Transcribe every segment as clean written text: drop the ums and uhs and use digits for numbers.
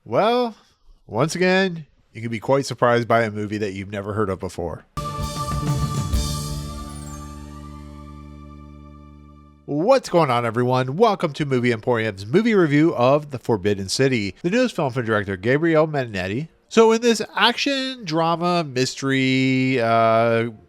Well, once again, you can be quite surprised by a movie that you've never heard of before. What's going on, everyone? Welcome to Movie Emporium's movie review of The Forbidden City, the newest film from director Gabriele Mainetti. So in this action, drama, mystery,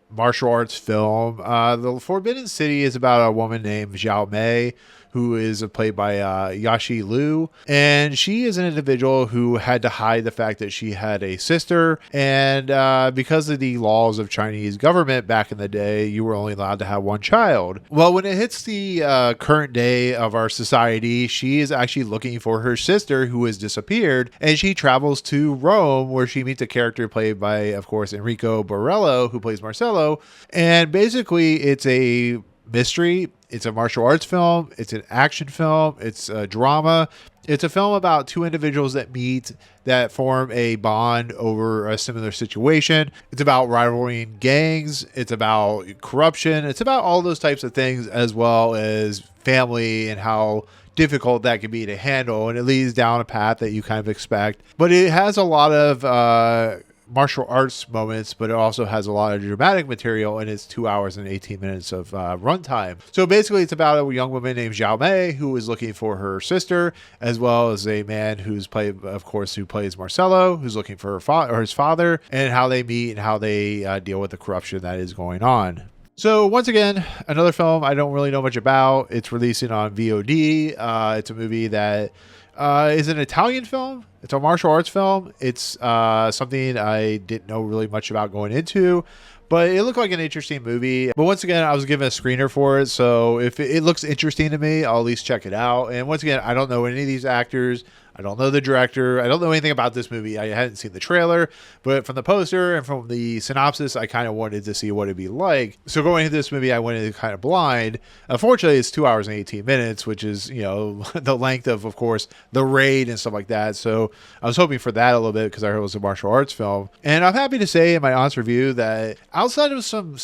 martial arts film, The Forbidden City is about a woman named Xiao Mei, who is played by Yaxi Liu. And she is an individual who had to hide the fact that she had a sister. And because of the laws of Chinese government back in the day, you were only allowed to have one child. Well, when it hits the current day of our society, she is actually looking for her sister who has disappeared. And she travels to Rome, where she meets a character played by, of course, Enrico Borello, who plays Marcello. And basically, it's a mystery. It's a martial arts film. It's an action film. It's a drama. It's a film about two individuals that meet that form a bond over a similar situation. It's about rivaling gangs. It's about corruption. It's about all those types of things, as well as family and how difficult that can be to handle. And it leads down a path that you kind of expect. But it has a lot of martial arts moments, but it also has a lot of dramatic material, and it's 2 hours and 18 minutes of runtime. So basically, it's about a young woman named Xiao Mei who is looking for her sister, as well as a man who's played, of course, who plays Marcello, who's looking for his father, and how they meet and how they deal with the corruption that is going on. So once again, another film I don't really know much about. It's releasing on VOD. It's a movie that is an Italian film. It's a martial arts film. It's something I didn't know really much about going into, but it looked like an interesting movie. But once again, I was given a screener for it, so if it looks interesting to me, I'll at least check it out. And once again, I don't know any of these actors. I don't know the director. I don't know anything about this movie. I hadn't seen the trailer, but from the poster and from the synopsis, I kind of wanted to see what it'd be like. So going into this movie, I went in kind of blind. Unfortunately, it's 2 hours and 18 minutes, which is, the length of course, The Raid and stuff like that. So I was hoping for that a little bit because I heard it was a martial arts film. And I'm happy to say in my honest review that outside of some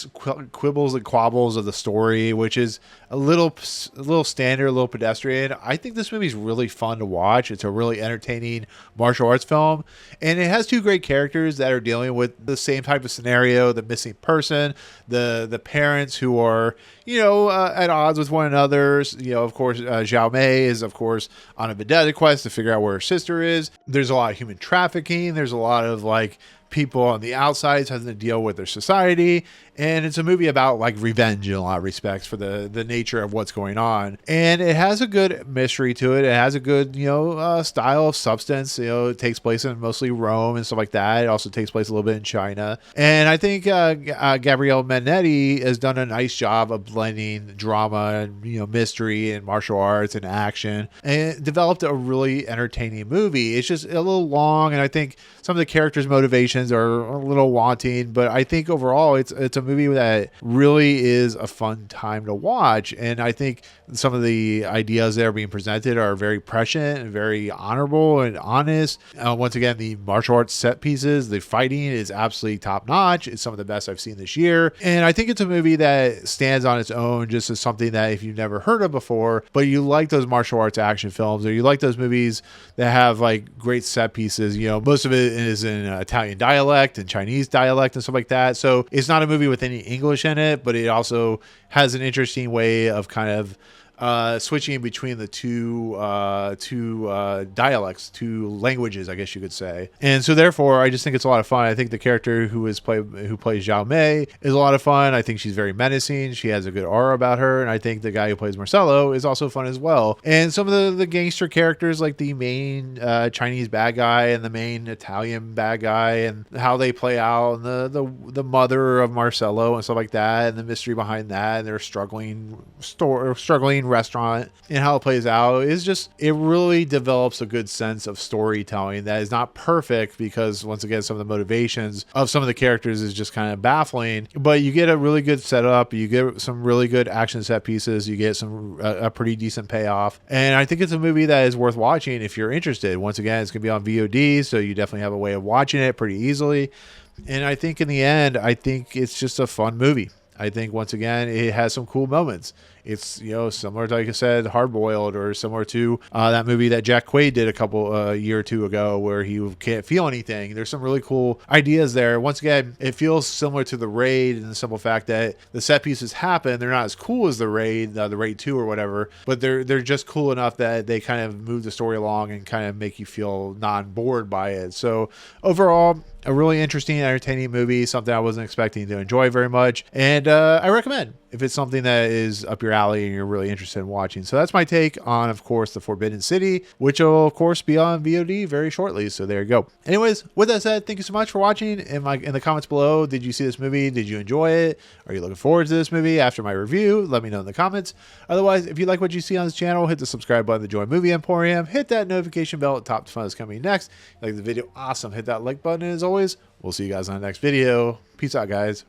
quibbles and quabbles of the story, which is a little standard, a little pedestrian, I think this movie is really fun to watch. It's a really entertaining martial arts film, and it has two great characters that are dealing with the same type of scenario: the missing person, the parents who are at odds with one another. Of course, Xiao Mei is of course on a vendetta quest to figure out where her sister is. There's a lot of human trafficking. There's a lot of people on the outsides having to deal with their society. And it's a movie about revenge in a lot of respects for the nature of what's going on. And it has a good mystery to it. It has a good, style of substance. It takes place in mostly Rome and stuff like that. It also takes place a little bit in China. And I think Gabriele Mainetti has done a nice job of blending drama and, mystery and martial arts and action, and it developed a really entertaining movie. It's just a little long, and I think some of the characters' motivations are a little wanting, but I think overall it's a movie that really is a fun time to watch. And I think some of the ideas that are being presented are very prescient and very honorable and honest. Once again, the martial arts set pieces, the fighting is absolutely top notch. It's some of the best I've seen this year. And I think it's a movie that stands on its own just as something that if you've never heard of before, but you like those martial arts action films, or you like those movies that have great set pieces, most of it is in Italian dialect and Chinese dialect and stuff like that. So it's not a movie with any English in it, but it also has an interesting way of kind of switching between the two dialects, two languages, I guess you could say. And so therefore, I just think it's a lot of fun. I think the character who plays Xiao Mei is a lot of fun. I think she's very menacing. She has a good aura about her. And I think the guy who plays Marcello is also fun as well. And some of the gangster characters, like the main Chinese bad guy and the main Italian bad guy, and how they play out, and the mother of Marcello and stuff like that, and the mystery behind that, and their struggling restaurant, and how it plays out is just, it really develops a good sense of storytelling that is not perfect, because once again, some of the motivations of some of the characters is just kind of baffling, but you get a really good setup, you get some really good action set pieces, you get a pretty decent payoff. And I think it's a movie that is worth watching if you're interested. Once again, it's gonna be on VOD, so you definitely have a way of watching it pretty easily. And I think in the end, I think it's just a fun movie. I think once again, it has some cool moments. It's, you know, similar to, like I said, Hard Boiled, or similar to that movie that Jack Quaid did a couple year or two ago, where he can't feel anything. There's some really cool ideas there. Once again, it feels similar to The Raid in the simple fact that the set pieces happen. They're not as cool as The Raid 2 or whatever, but they're just cool enough that they kind of move the story along and kind of make you feel non-bored by it. So overall, a really interesting, entertaining movie, something I wasn't expecting to enjoy very much, and I recommend if it's something that is up your alley and you're really interested in watching. So that's my take on, of course, The Forbidden City, which will, of course, be on VOD very shortly. So there you go. Anyways, with that said, thank you so much for watching. In the comments below, did you see this movie? Did you enjoy it? Are you looking forward to this movie after my review? Let me know in the comments. Otherwise, if you like what you see on this channel, hit the subscribe button to join Movie Emporium. Hit that notification bell at the top to find what's coming next. Like the video, awesome. Hit that like button. And as always, we'll see you guys on the next video. Peace out, guys.